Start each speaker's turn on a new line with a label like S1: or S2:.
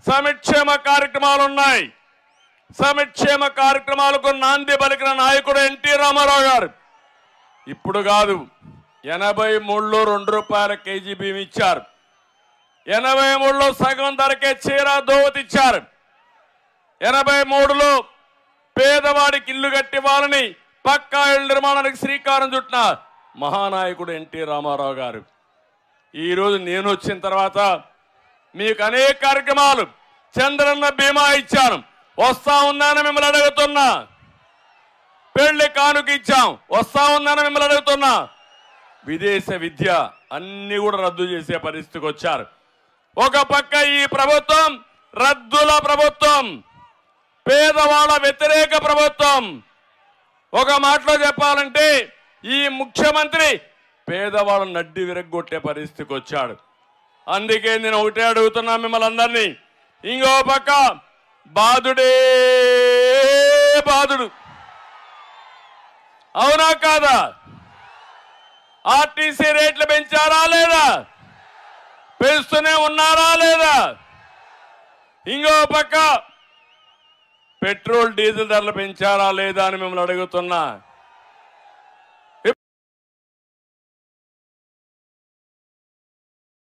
S1: సంక్షేమ కార్యక్రమాలు ఉన్నాయి. సంక్షేమ కార్యక్రమాలకు నాంది పలికిన నాయకుడు ఎన్టీ రామారావు గారు. ఇప్పుడు కాదు, 83లో ₹2 కేజీ బియ్యం ఇచ్చారు. 83లో సగం ధరకే చీర దోవతి ఇచ్చారు. 83లో పేదవాడికి ఇల్లు కట్టివ్వాలని పక్కా ఇళ్ల నిర్మాణానికి శ్రీకారం చుట్టిన మహానాయకుడు ఎన్టీ రామారావు గారు. ఈరోజు నేను వచ్చిన తర్వాత మీకు అనేక కార్యక్రమాలు, చంద్రన్న బీమా ఇచ్చాను, వస్తా ఉందని మిమ్మల్ని అడుగుతున్నా. పెళ్లి కానుక ఇచ్చాం, వస్తా ఉందని మిమ్మల్ని అడుగుతున్నా. విదేశ విద్య అన్ని కూడా రద్దు చేసే పరిస్థితికి వచ్చారు. ఒక పక్క ఈ ప్రభుత్వం రద్దుల ప్రభుత్వం, పేదవాళ్ళ వ్యతిరేక ప్రభుత్వం. ఒక మాటలో చెప్పాలంటే ఈ ముఖ్యమంత్రి పేదవాళ్ళ నడ్డి విరగ్గొట్టే పరిస్థితికి వచ్చాడు. అందుకే నేను ఒకటే అడుగుతున్నా మిమ్మల్ని అందరినీ, ఇంకో పక్క బాధుడే బాధుడు, అవునా కాదా? ఆర్టీసీ రేట్లు పెంచారా లేదా? పెంచుతూనే ఉన్నారా లేదా? ఇంకో పక్క పెట్రోల్ డీజిల్ ధరలు పెంచారా లేదా అని మిమ్మల్ని అడుగుతున్నా.